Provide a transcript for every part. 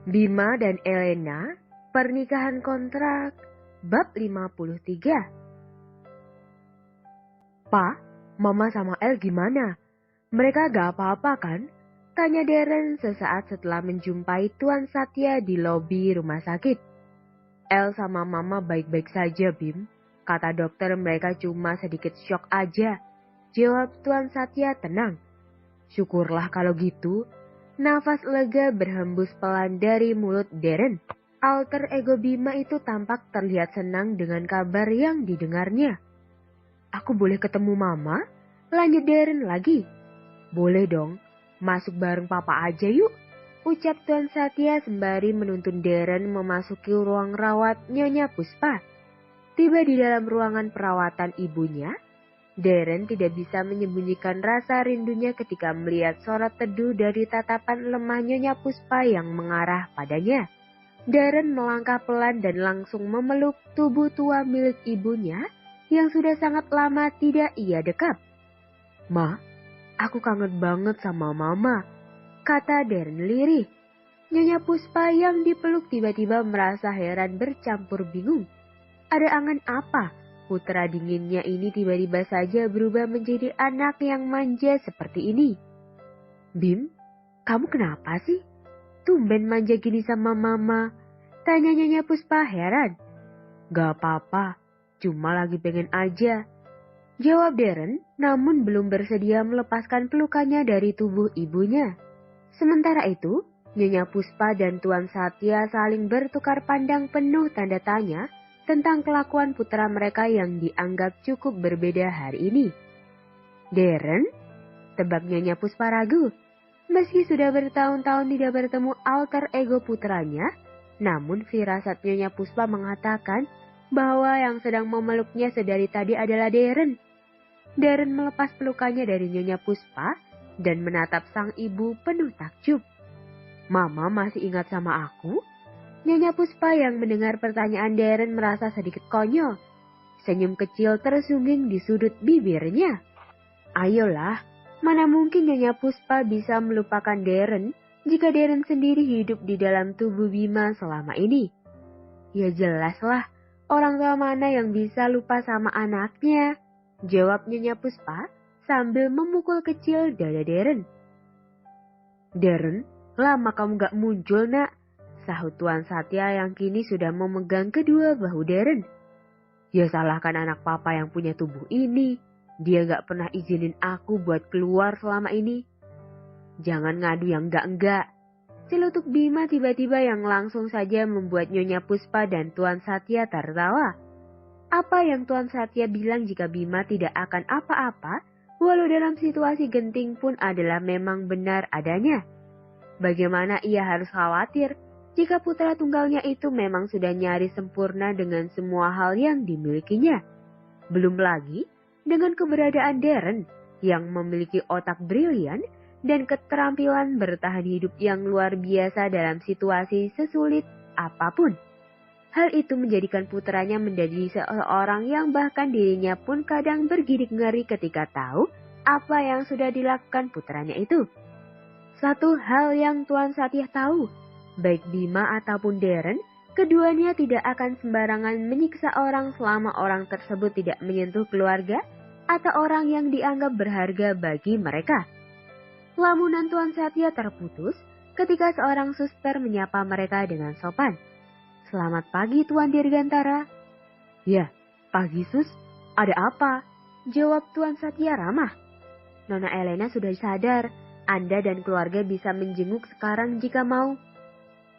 Bima dan Elena, pernikahan kontrak, bab 53. Pa, Mama sama El gimana? Mereka gak apa-apa kan? Tanya Darren sesaat setelah menjumpai Tuan Satya di lobi rumah sakit. El sama Mama baik-baik saja, Bim. Kata dokter mereka cuma sedikit syok aja. Jawab Tuan Satya tenang. Syukurlah kalau gitu. Nafas lega berhembus pelan dari mulut Darren. Alter ego Bima itu tampak terlihat senang dengan kabar yang didengarnya. Aku boleh ketemu Mama? Lanjut Darren lagi. Boleh dong, masuk bareng Papa aja yuk. Ucap Tuan Satya sembari menuntun Darren memasuki ruang rawat Nyonya Puspa. Tiba di dalam ruangan perawatan ibunya, Darren tidak bisa menyembunyikan rasa rindunya ketika melihat sorot teduh dari tatapan lemah Nyonya Puspa yang mengarah padanya. Darren melangkah pelan dan langsung memeluk tubuh tua milik ibunya yang sudah sangat lama tidak ia dekap. Ma, aku kangen banget sama Mama, kata Darren lirih. Nyonya Puspa yang dipeluk tiba-tiba merasa heran bercampur bingung. Ada angan apa? Putra dinginnya ini tiba-tiba saja berubah menjadi anak yang manja seperti ini. Bim, kamu kenapa sih? Tumben manja gini sama Mama. Tanya Nyonya Puspa heran. Gak apa-apa, cuma lagi pengen aja. Jawab Darren, namun belum bersedia melepaskan pelukannya dari tubuh ibunya. Sementara itu, Nyonya Puspa dan Tuan Satya saling bertukar pandang penuh tanda tanya tentang kelakuan putra mereka yang dianggap cukup berbeda hari ini. Darren? Tebak Nyonya Puspa ragu. Meski sudah bertahun-tahun tidak bertemu alter ego putranya, namun firasat Nyonya Puspa mengatakan bahwa yang sedang memeluknya sedari tadi adalah Darren. Darren melepas pelukannya dari Nyonya Puspa dan menatap sang ibu penuh takjub. Mama masih ingat sama aku? Nyonya Puspa yang mendengar pertanyaan Darren merasa sedikit konyol. Senyum kecil tersungging di sudut bibirnya. Ayolah, mana mungkin Nyonya Puspa bisa melupakan Darren jika Darren sendiri hidup di dalam tubuh Bima selama ini? Ya jelaslah, orang tua mana yang bisa lupa sama anaknya? Jawab Nyonya Puspa sambil memukul kecil dada Darren. Darren, lama kamu gak muncul nak, sahut Tuan Satya yang kini sudah memegang kedua bahu Darren. Ya salahkan anak papa yang punya tubuh ini. Dia gak pernah izinin aku buat keluar selama ini. Jangan ngadu yang enggak-enggak. Celutuk Bima tiba-tiba yang langsung saja membuat Nyonya Puspa dan Tuan Satya tertawa. Apa yang Tuan Satya bilang jika Bima tidak akan apa-apa, walau dalam situasi genting pun adalah memang benar adanya. Bagaimana ia harus khawatir jika putra tunggalnya itu memang sudah nyaris sempurna dengan semua hal yang dimilikinya. Belum lagi dengan keberadaan Darren yang memiliki otak brilian dan keterampilan bertahan hidup yang luar biasa dalam situasi sesulit apapun. Hal itu menjadikan putranya menjadi seorang yang bahkan dirinya pun kadang bergidik ngeri ketika tahu apa yang sudah dilakukan putranya itu. Satu hal yang Tuan Satya tahu, baik Bima ataupun Darren, keduanya tidak akan sembarangan menyiksa orang selama orang tersebut tidak menyentuh keluarga atau orang yang dianggap berharga bagi mereka. Lamunan Tuan Satya terputus ketika seorang suster menyapa mereka dengan sopan. Selamat pagi Tuan Dirgantara. Ya, pagi Sus, ada apa? Jawab Tuan Satya ramah. Nona Elena sudah sadar, Anda dan keluarga bisa menjenguk sekarang jika mau.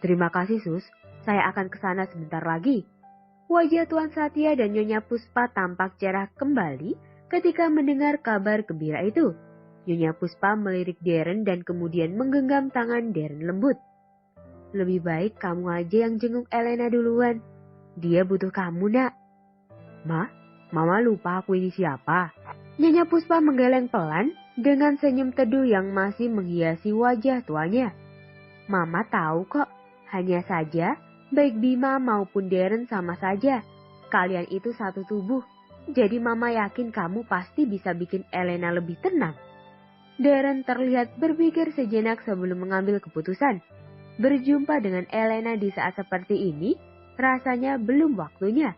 Terima kasih Sus, saya akan ke sana sebentar lagi. Wajah Tuan Satya dan Nyonya Puspa tampak cerah kembali ketika mendengar kabar gembira itu. Nyonya Puspa melirik Darren dan kemudian menggenggam tangan Darren lembut. Lebih baik kamu aja yang jenguk Elena duluan. Dia butuh kamu nak. Mama lupa aku ini siapa? Nyonya Puspa menggeleng pelan dengan senyum teduh yang masih menghiasi wajah tuanya. Mama tahu kok. Hanya saja, baik Bima maupun Darren sama saja. Kalian itu satu tubuh. Jadi Mama yakin kamu pasti bisa bikin Elena lebih tenang. Darren terlihat berpikir sejenak sebelum mengambil keputusan. Berjumpa dengan Elena di saat seperti ini, rasanya belum waktunya.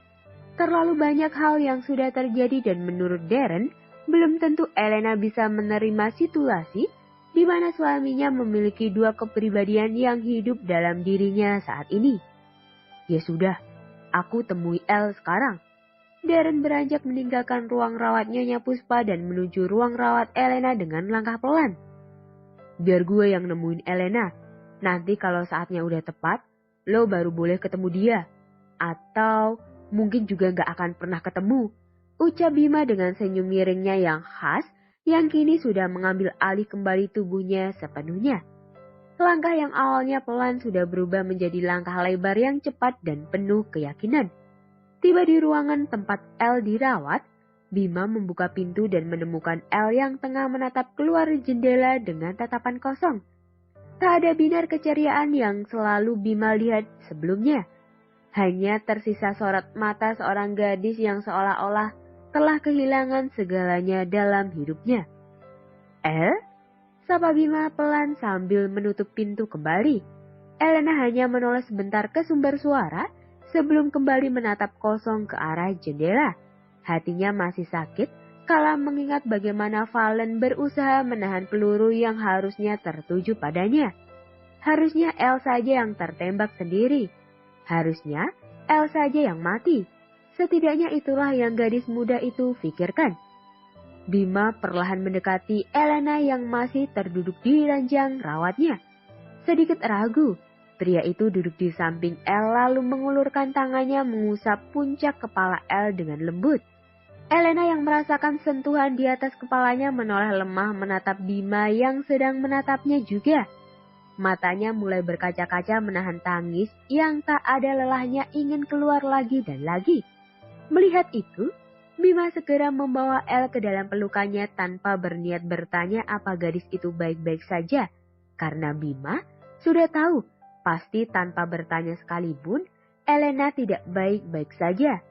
Terlalu banyak hal yang sudah terjadi dan menurut Darren, belum tentu Elena bisa menerima situasi di mana suaminya memiliki dua kepribadian yang hidup dalam dirinya saat ini. Ya sudah, aku temui El sekarang. Darren beranjak meninggalkan ruang rawat Nyonya Puspa dan menuju ruang rawat Elena dengan langkah pelan. Biar gue yang nemuin Elena. Nanti kalau saatnya udah tepat, lo baru boleh ketemu dia. Atau mungkin juga gak akan pernah ketemu. Ucap Bima dengan senyum miringnya yang khas, yang kini sudah mengambil alih kembali tubuhnya sepenuhnya. Langkah yang awalnya pelan sudah berubah menjadi langkah lebar yang cepat dan penuh keyakinan. Tiba di ruangan tempat El dirawat, Bima membuka pintu dan menemukan El yang tengah menatap keluar jendela dengan tatapan kosong. Tak ada binar keceriaan yang selalu Bima lihat sebelumnya. Hanya tersisa sorot mata seorang gadis yang seolah-olah telah kehilangan segalanya dalam hidupnya. El? Sapa Bima pelan sambil menutup pintu kembali. Elena hanya menoleh sebentar ke sumber suara sebelum kembali menatap kosong ke arah jendela. Hatinya masih sakit kala mengingat bagaimana Valen berusaha menahan peluru yang harusnya tertuju padanya. Harusnya El saja yang tertembak sendiri. Harusnya El saja yang mati. Setidaknya itulah yang gadis muda itu pikirkan. Bima perlahan mendekati Elena yang masih terduduk di ranjang rawatnya. Sedikit ragu, pria itu duduk di samping El lalu mengulurkan tangannya mengusap puncak kepala El dengan lembut. Elena yang merasakan sentuhan di atas kepalanya menoleh lemah menatap Bima yang sedang menatapnya juga. Matanya mulai berkaca-kaca menahan tangis yang tak ada lelahnya ingin keluar lagi dan lagi. Melihat itu, Bima segera membawa El ke dalam pelukannya tanpa berniat bertanya apa gadis itu baik-baik saja. Karena Bima sudah tahu, pasti tanpa bertanya sekalipun, Elena tidak baik-baik saja.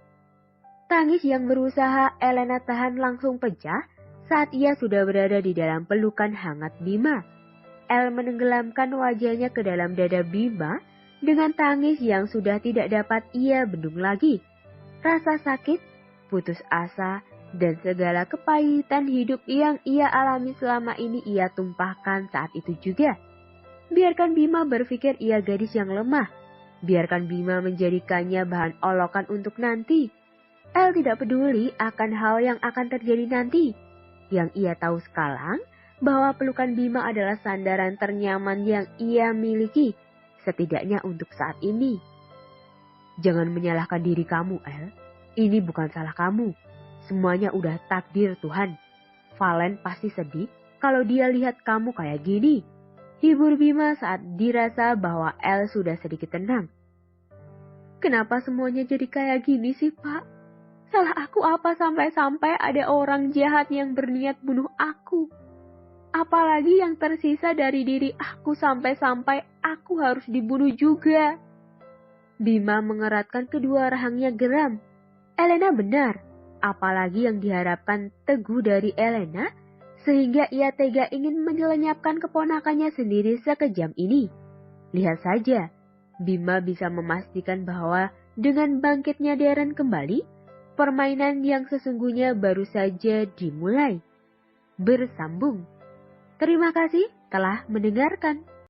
Tangis yang berusaha Elena tahan langsung pecah saat ia sudah berada di dalam pelukan hangat Bima. El menenggelamkan wajahnya ke dalam dada Bima dengan tangis yang sudah tidak dapat ia bendung lagi. Rasa sakit, putus asa, dan segala kepahitan hidup yang ia alami selama ini ia tumpahkan saat itu juga. Biarkan Bima berpikir ia gadis yang lemah. Biarkan Bima menjadikannya bahan olokan untuk nanti. El tidak peduli akan hal yang akan terjadi nanti. Yang ia tahu sekarang, bahwa pelukan Bima adalah sandaran ternyaman yang ia miliki, setidaknya untuk saat ini. Jangan menyalahkan diri kamu, El. Ini bukan salah kamu. Semuanya udah takdir Tuhan. Valen pasti sedih kalau dia lihat kamu kayak gini. Hibur Bima saat dirasa bahwa El sudah sedikit tenang. Kenapa semuanya jadi kayak gini sih, Pak? Salah aku apa sampai-sampai ada orang jahat yang berniat bunuh aku? Apalagi yang tersisa dari diri aku sampai-sampai aku harus dibunuh juga. Bima mengeratkan kedua rahangnya geram. Elena benar, apalagi yang diharapkan Teguh dari Elena, sehingga ia tega ingin menyelenyapkan keponakannya sendiri sekejam ini. Lihat saja, Bima bisa memastikan bahwa dengan bangkitnya Darren kembali, permainan yang sesungguhnya baru saja dimulai. Bersambung. Terima kasih telah mendengarkan.